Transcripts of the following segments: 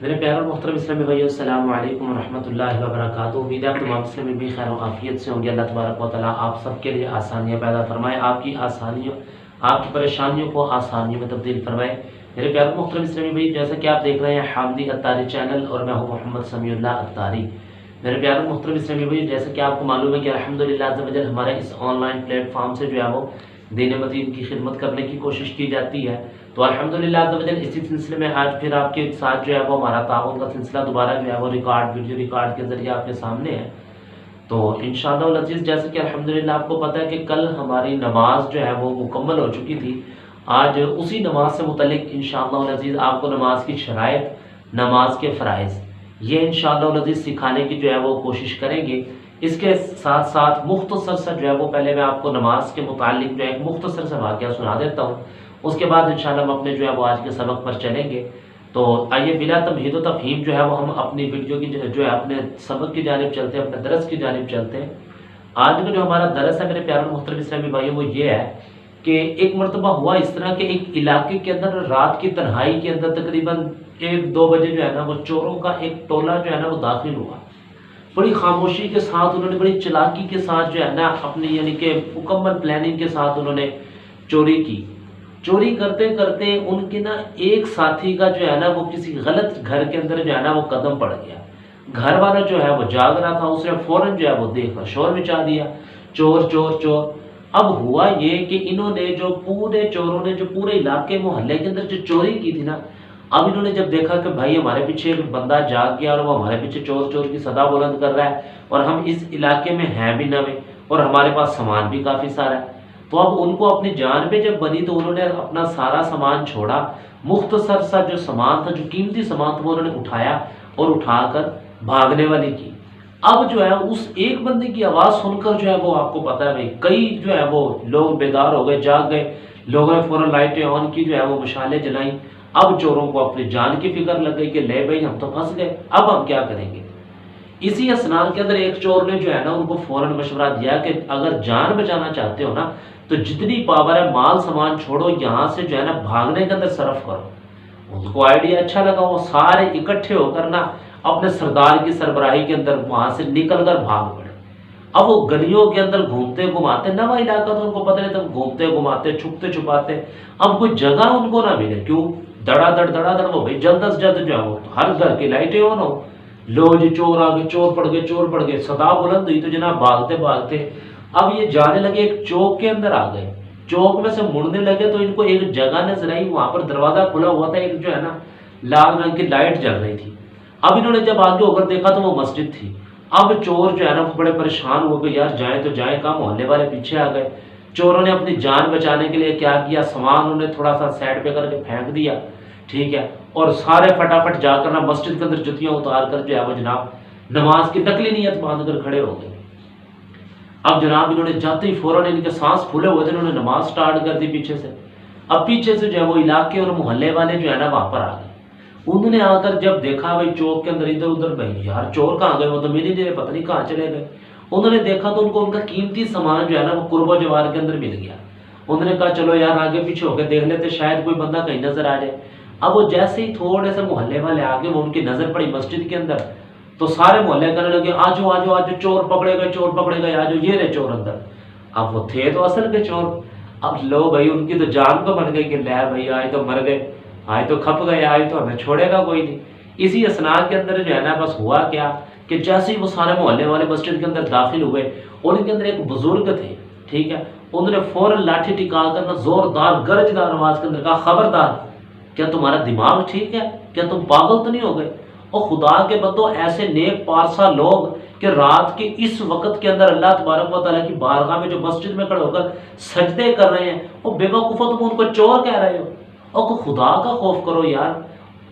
میرے پیارے اور محترم اسلامی بھائیو، السلام علیکم ورحمۃ اللہ وبرکاتہ۔ امید ہے آپ تمام اسلامی بھی خیر و عافیت سے ہوں گے۔ اللہ تبارک و تعالیٰ آپ سب کے لیے آسانیاں پیدا فرمائے، آپ کی پریشانیوں کو آسانیوں میں تبدیل فرمائے۔ میرے پیارے اور محترم اسلامی بھائی، جیسا کہ آپ دیکھ رہے ہیں حامدی اتاری چینل، اور میں ہوں محمد سمیع اللہ اتاری۔ میرے پیارے اور محترم اسلامی بھائی، جیسا کہ آپ کو معلوم ہے کہ الحمدللہ عز و جل ہمارے اس آن لائن پلیٹ فارم سے جو ہے وہ دین مدین کی خدمت کرنے کی کوشش کی جاتی ہے۔ تو الحمدللہ عز و جل اسی سلسلے میں آج پھر آپ کے ساتھ جو ہے وہ ہمارا تعاون کا سلسلہ دوبارہ جو ہے وہ ویڈیو ریکارڈ کے ذریعے آپ کے سامنے ہے۔ تو انشاءاللہ العزیز، جیسے کہ الحمدللہ آپ کو پتہ ہے کہ کل ہماری نماز جو ہے وہ مکمل ہو چکی تھی۔ آج اسی نماز سے متعلق انشاءاللہ العزیز آپ کو نماز کی شرائط، نماز کے فرائض، یہ انشاءاللہ العزیز سکھانے کی جو ہے وہ کوشش کریں گے۔ اس کے ساتھ ساتھ مختصر سا جو ہے وہ پہلے میں آپ کو نماز کے متعلق جو ہے ایک مختصر سا واقعہ سنا دیتا ہوں، اس کے بعد انشاءاللہ ہم اپنے جو ہے وہ آج کے سبق پر چلیں گے۔ تو آئیے بلا تمہید و تفہیم جو ہے وہ ہم اپنی ویڈیو کی جو ہے اپنے سبق کی جانب چلتے ہیں، اپنے درس کی جانب چلتے ہیں۔ آج کا جو ہمارا درس ہے میرے پیارے اور محترم اسلامی بھائیوں، وہ یہ ہے کہ ایک مرتبہ ہوا اس طرح کہ ایک علاقے کے اندر رات کی تنہائی کے اندر تقریباً 1-2 بجے جو ہے نا وہ چوروں کا ایک ٹولہ جو ہے نا وہ داخل ہوا۔ بڑی خاموشی کے ساتھ انہوں نے، بڑی چلاکی کے ساتھ جو ہے نا اپنی یعنی کہ مکمل پلاننگ کے ساتھ انہوں نے چوری کی۔ چوری کرتے کرتے ان کے نا ایک ساتھی کا جو ہے نا وہ کسی غلط گھر کے اندر جو ہے نا وہ قدم پڑ گیا۔ گھر والا جو ہے وہ جاگ رہا تھا، اس نے فوراً جو ہے وہ دیکھ کر شور مچا دیا، چور چور چور۔ اب ہوا یہ کہ انہوں نے جو چوروں نے جو پورے علاقے محلے کے اندر جو چوری کی تھی نا، اب انہوں نے جب دیکھا کہ بھائی ہمارے پیچھے ایک بندہ جاگ گیا اور وہ ہمارے پیچھے چور چور کی صدا بلند کر رہا ہے، اور ہم اس علاقے میں ہیں بھی نہ، اور ہمارے پاس سامان بھی کافی سارا ہے، تو اب ان کو اپنی جان پہ جب بنی تو انہوں نے اپنا سارا سامان چھوڑا، مختصر سا جو سامان تھا، جو قیمتی سامان تھا، وہ انہوں نے اٹھایا اور اٹھا کر بھاگنے والی کی۔ اب جو ہے اس ایک بندے کی آواز سن کر جو ہے وہ آپ کو پتہ ہے بھائی کئی جو ہے وہ لوگ بیدار ہو گئے، جاگ گئے، لوگوں نے فوراً لائٹیں آن کی، جو ہے وہ مشالیں جلائیں۔ اب چوروں کو اپنی جان کی فکر لگ گئی کہ لے بھائی ہم تو پھنس گئے، اب ہم کیا کریں گے۔ اسی اسنا کے اندر ایک چور نے جو ہے نا ان کو فوراً مشورہ دیا کہ اگر جان بچانا چاہتے ہو نا تو جتنی پاور ہے مال سامان چھوڑو، یہاں سے جو ہے نا بھاگنے کے اندر صرف کرو۔ ان کو آئیڈیا اچھا لگا، وہ سارے اکٹھے ہو کر نا اپنے سردار کی سربراہی کے اندر وہاں سے نکل کر بھاگ پڑے۔ اب وہ گلیوں کے اندر گھومتے گھماتے، نوا علاقہ تو ان کو پتہ نہیں تھا، گھومتے گھماتے چھپتے چھپاتے اب کوئی جگہ ان کو نہ ملے، کیوں دڑا دڑ وہ بھائی جلد از جلد جو ہے وہ ہر گھر کی لائٹیں آن ہو، لو جی چور آ گئے، چور پڑ گئے، صدا بلند ہوئی تو جناب بھاگتے بھاگتے اب یہ جانے لگے، ایک چوک کے اندر آ گئے۔ چوک میں سے مڑنے لگے تو ان کو ایک جگہ نظر آئی، وہاں پر دروازہ کھلا ہوا تھا، ایک جو ہے نا لال رنگ کی لائٹ جل رہی تھی۔ اب انہوں نے جب آگے ہو کر دیکھا تو وہ مسجد تھی۔ اب چور جو ہے نا بڑے پریشان ہو گئے، یار جائیں تو جائیں کہاں، محلے والے پیچھے آ گئے۔ چوروں نے اپنی جان بچانے کے لیے کیا کیا، سامان انہوں نے تھوڑا سا سائڈ پہ کر کے پھینک دیا، ٹھیک ہے، اور سارے فٹافٹ جا کر نا مسجد کے اندر جتیاں اتار کر جو ہے وہ جناب نماز کی نقلی نیت باندھ کر کھڑے ہو گئے۔ اب جناب انہوں نے جاتے ہی فوراً ان کے سانس پھولے ہوئے تھے، انہوں نے نماز سٹارٹ کر دی پیچھے سے۔ اب پیچھے سے جو ہے وہ علاقے اور محلے والے جو ہے نا وہاں پر آ گئے۔ انہوں نے آ کر جب دیکھا بھائی چوک کے اندر ادھر ادھر، بھائی یار چور کہاں گئے، وہ تو مل ہی نہیں رہے، پتہ نہیں کہاں چلے گئے۔ انہوں نے دیکھا تو ان کو ان کا قیمتی سامان جو ہے نا وہ قرب و جوار کے اندر مل گیا۔ انہوں نے کہا چلو یار آگے پیچھے ہو کے دیکھ لیتے، شاید کوئی بندہ کہیں نظر آ جائے۔ اب وہ جیسے ہی تھوڑے سے محلے والے آگے، وہ ان کی نظر پڑی مسجد کے اندر، تو سارے محلے کہنے لگے آجو آجو آجو، چور پکڑے گئے، آجو یہ رہے چور اندر۔ اب وہ تھے تو اصل کے چور، اب لو بھائی ان کی تو جان کو بن گئی کہ لے بھائی آج تو مر گئے، آج تو کھپ گئے، آج تو ہمیں چھوڑے گا کوئی نہیں۔ اسی اسنا کے اندر جو ہے نا بس ہوا کیا کہ جیسے ہی وہ سارے محلے والے مسجد کے اندر داخل ہوئے، ان کے اندر ایک بزرگ تھے، ٹھیک ہے، انہوں نے فوراً لاٹھی ٹکا کر نا زوردار گرجدار آواز کے اندر کہا خبردار، کیا تمہارا دماغ ٹھیک ہے، کیا تم پاگل تو نہیں ہو گئے؟ اور خدا کے بندو، ایسے نیک پارسا لوگ کہ رات کے اس وقت کے اندر اللہ تبارک و تعالیٰ کی بارگاہ میں جو مسجد میں کھڑے ہو کر سجدے کر رہے ہیں، وہ بے وقوفوں تم ان کو چور کہہ رہے ہو؟ اور خدا کا خوف کرو یار،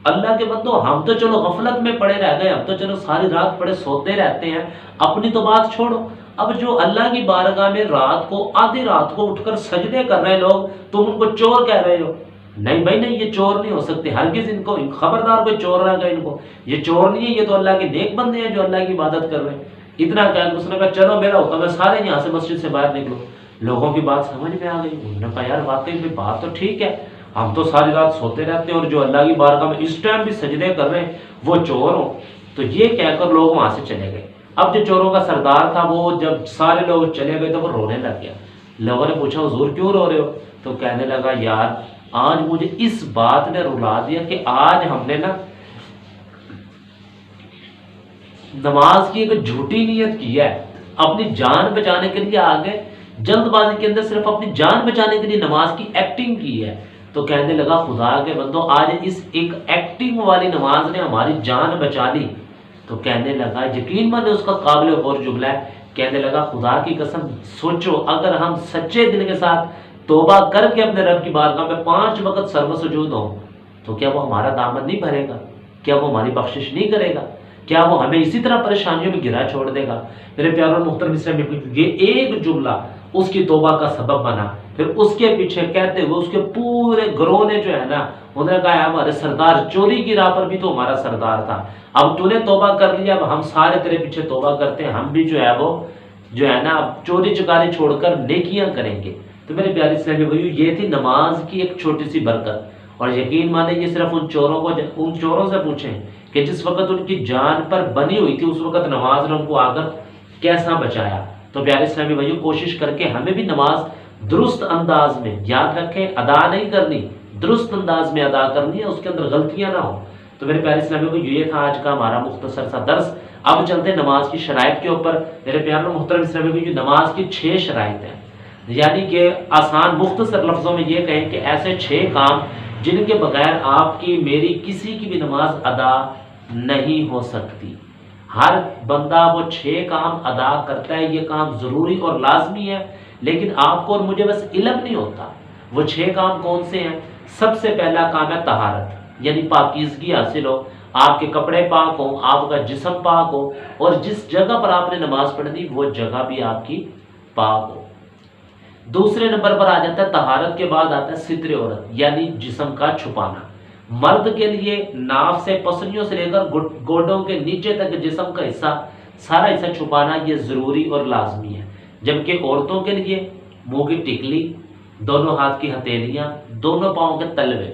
اللہ کے بندو، ہم تو چلو غفلت میں پڑے رہ گئے، ہم تو چلو ساری رات پڑے سوتے رہتے ہیں، اپنی تو بات چھوڑو، اب جو اللہ کی بارگاہ میں رات کو آدھی رات کو اٹھ کر سجدے کر رہے لوگ، تم ان کو چور کہہ رہے ہو؟ نہیں بھائی نہیں، یہ چور نہیں ہو سکتے ہرگز، ان کو خبردار کوئی چور نہ کہے، ان کو یہ چور نہیں ہے، یہ تو اللہ کے نیک بندے ہیں جو اللہ کی عبادت کر رہے ہیں۔ اتنا کہا کہ اس نے کہا چلو میرا حکم ہے، سارے یہاں سے مسجد سے باہر نکلو۔ لوگوں کی بات سمجھ میں آ گئی، انہوں نے کہا یار واقعی بھی بات تو ٹھیک ہے، ہم تو ساری رات سوتے رہتے ہیں اور جو اللہ کی بارگاہ میں اس ٹائم بھی سجدے کر رہے ہیں وہ چور ہوں۔ تو یہ کہہ کر لوگ وہاں سے چلے گئے۔ اب جو چوروں کا سردار تھا وہ جب سارے لوگ چلے گئے تو وہ رونے لگ گیا۔ لوگوں نے پوچھا حضور کیوں رو رہے ہو؟ تو کہنے لگا یار آج مجھے اس بات نے رلا دیا کہ آج ہم نے نا نماز کی ایک جھوٹی نیت کی ہے، اپنی جان بچانے کے لیے آگے جلد بازی کے اندر صرف اپنی جان بچانے کے لیے نماز کی ایکٹنگ کی ہے۔ تو کہنے لگا خدا کے بندو آج اس ایک ایکٹنگ والی نماز نے ہماری جان بچا لی۔ تو کہنے لگا یقین مانے اس کا قابل غور جملہ ہے، کہنے لگا خدا کی قسم سوچو اگر ہم سچے دل کے ساتھ توبہ کر کے اپنے رب کی بارگاہ میں 5 وقت سر و سجود ہوں تو کیا وہ ہمارا دامن نہیں بھرے گا؟ کیا وہ ہماری بخشش نہیں کرے گا؟ کیا وہ ہمیں اسی طرح پریشانیوں میں گرا چھوڑ دے گا؟ میرے پیاروں اور محترم اسلامی، یہ ایک جملہ اس کی توبہ کا سبب بنا۔ پھر اس کے پیچھے کہتے ہوئے اس کے پورے گروہ نے جو ہے نا انہوں نے کہا ہمارے سردار چوری کی راہ پر بھی تو ہمارا سردار تھا، اب تو نے توبہ کر لیا، اب ہم سارے تیرے پیچھے توبہ کرتے ہیں، ہم بھی جو ہے وہ جو ہے نا اب چوری چکاری چھوڑ کر نیکیاں کریں گے۔ تو میرے پیارے اسلامی بھائیو یہ تھی نماز کی ایک چھوٹی سی برکت، اور یقین مانے یہ صرف ان چوروں سے پوچھیں کہ جس وقت ان کی جان پر بنی ہوئی تھی اس وقت نماز نے ان کو آ کر کیسا بچایا۔ تو پیارے اسلامی بھائیو کوشش کر کے ہمیں بھی نماز درست انداز میں، یاد رکھیں ادا نہیں کرنی، درست انداز میں ادا کرنی ہے، اس کے اندر غلطیاں نہ ہوں۔ تو میرے پیارے اسلامی بھائیو یہ تھا آج کا ہمارا مختصر سا درس۔ اب چلتے ہیں نماز کی شرائط کے اوپر۔ میرے پیارے محترم اسلامی بھائیو نماز کی 6 شرائط ہیں، یعنی کہ آسان مختصر لفظوں میں یہ کہیں کہ ایسے 6 کام جن کے بغیر آپ کی میری کسی کی بھی نماز ادا نہیں ہو سکتی۔ ہر بندہ وہ 6 کام ادا کرتا ہے، یہ کام ضروری اور لازمی ہے، لیکن آپ کو اور مجھے بس علم نہیں ہوتا۔ وہ 6 کام کون سے ہیں؟ سب سے پہلا کام ہے طہارت، یعنی پاکیزگی حاصل ہو، آپ کے کپڑے پاک ہوں، آپ کا جسم پاک ہو، اور جس جگہ پر آپ نے نماز پڑھنی وہ جگہ بھی آپ کی پاک ہو۔ دوسرے نمبر پر آ جاتا ہے طہارت کے بعد آتا ہے ستر عورت، یعنی جسم کا چھپانا۔ مرد کے لیے ناف سے پسلیوں سے لے کر گوڈوں کے نیچے تک جسم کا حصہ سارا حصہ چھپانا یہ ضروری اور لازمی ہے، جبکہ عورتوں کے لیے منہ کی ٹکلی، دونوں ہاتھ کی ہتھیلیاں، دونوں پاؤں کے تلوے،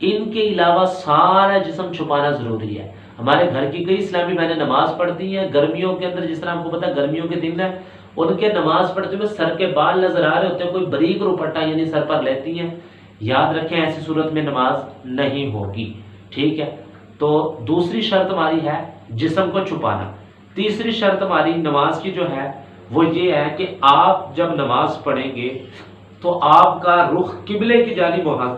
ان کے علاوہ سارا جسم چھپانا ضروری ہے۔ ہمارے گھر کی کئی اسلامی بہنیں نماز پڑھتی ہیں گرمیوں کے اندر، جس طرح آپ کو پتا ہے گرمیوں کے دن ہے، ان کے نماز پڑھتے ہوئے سر کے بال نظر آ رہے ہوتے ہیں، کوئی بریک روپٹا یعنی سر پر لیتی ہیں، یاد رکھیں ایسی صورت میں نماز نہیں ہوگی، ٹھیک ہے۔ تو دوسری شرط ہماری ہے جسم کو چھپانا۔ تیسری شرط ہماری نماز کی جو ہے وہ یہ ہے کہ آپ جب نماز پڑھیں گے تو آپ کا رخ قبلے کی جانب ہونا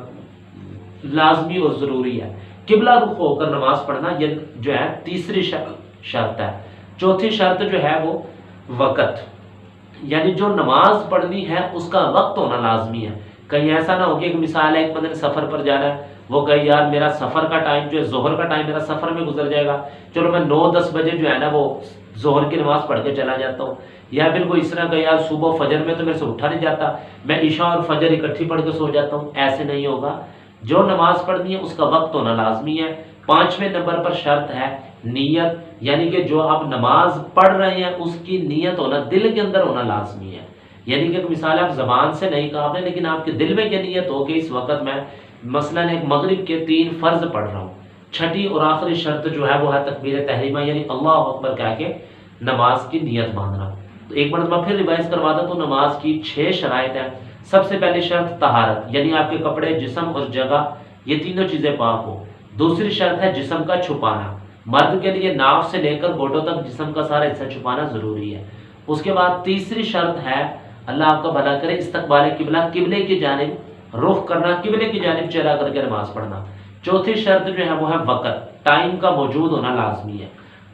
لازمی اور ضروری ہے، قبلہ رخ ہو کر نماز پڑھنا یہ جو ہے تیسری شرط ہے۔ چوتھی شرط جو ہے وہ وقت، یعنی جو نماز پڑھنی ہے اس کا وقت ہونا لازمی ہے۔ کہیں ایسا نہ ہو کہ ایک مثال ہے، ایک بندے نے سفر پر جانا ہے، وہ کہے یار میرا سفر کا ٹائم جو ہے ظہر کا ٹائم میرا سفر میں گزر جائے گا، چلو میں 9-10 بجے جو ہے نا وہ ظہر کی نماز پڑھ کے چلا جاتا ہوں، یا پھر کوئی اس طرح کہ یار صبح فجر میں تو میرے سے اٹھا نہیں جاتا، میں عشاء اور فجر اکٹھی پڑھ کے سو جاتا ہوں، ایسے نہیں ہوگا۔ جو نماز پڑھنی ہے اس کا وقت ہونا لازمی ہے۔ 5ویں نمبر پر شرط ہے نیت، یعنی کہ جو آپ نماز پڑھ رہے ہیں اس کی نیت ہونا، دل کے اندر ہونا لازمی ہے۔ یعنی کہ ایک مثال آپ زبان سے نہیں کہا آپ نے، لیکن آپ کے دل میں یہ نیت ہو کہ اس وقت میں مثلاً ایک مغرب کے 3 فرض پڑھ رہا ہوں۔ چھٹی اور آخری شرط جو ہے وہ ہے تکبیر تحریمہ، یعنی اللہ اکبر کہہ کے نماز کی نیت باندھنا۔ تو ایک مرتبہ پھر ریوائز کرواتا تو نماز کی 6 شرائط ہیں۔ سب سے پہلی شرط طہارت، یعنی آپ کے کپڑے، جسم اور جگہ یہ تینوں چیزیں پاک ہو۔ دوسری شرط ہے جسم کا چھپانا، مرد کے لیے ناف سے لے کر گھٹنوں تک جسم کا سارا حصہ چھپانا ضروری ہے۔ اس کے بعد تیسری شرط ہے اللہ آپ کا بھلا کرے استقبال قبلہ، قبلے کی جانب رخ کرنا، قبلے کی جانب چہرہ کر کے نماز پڑھنا۔ چوتھی شرط جو ہے وہ ہے وقت، ٹائم کا موجود ہونا لازمی ہے۔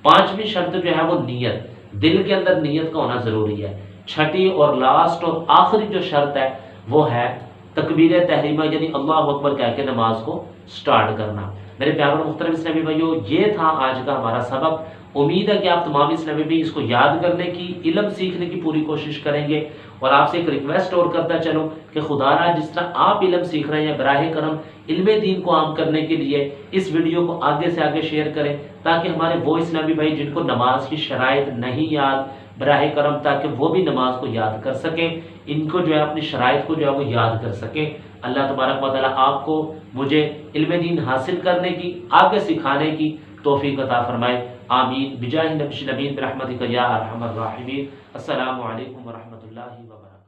5ویں شرط جو ہے وہ نیت، دل کے اندر نیت کا ہونا ضروری ہے۔ چھٹی اور لاسٹ اور آخری جو شرط ہے وہ ہے تکبیر تحریمہ، یعنی اللہ اکبر کہہ کے نماز کو سٹارٹ کرنا۔ میرے پیاروں اور محترم اسلامی بھائیو یہ تھا آج کا ہمارا سبق۔ امید ہے کہ آپ تمام اسلامی بھی اس کو یاد کرنے کی، علم سیکھنے کی پوری کوشش کریں گے، اور آپ سے ایک ریکویسٹ اور کرتا چلوں کہ خدا را جس طرح آپ علم سیکھ رہے ہیں براہ کرم علم دین کو عام کرنے کے لیے اس ویڈیو کو آگے سے آگے شیئر کریں، تاکہ ہمارے وہ اسلامی بھائی جن کو نماز کی شرائط نہیں یاد، براہ کرم تاکہ وہ بھی نماز کو یاد کر سکیں، ان کو جو ہے اپنی شرائط کو جو ہے وہ یاد کر سکیں۔ اللہ تبارک و تعالیٰ آپ کو مجھے علم دین حاصل کرنے کی، آگے سکھانے کی توفیق عطا فرمائے، آمین بجاہ نبی برحمتک یا ارحم الراحمین۔ السلام علیکم ورحمۃ اللہ وبرکاتہ۔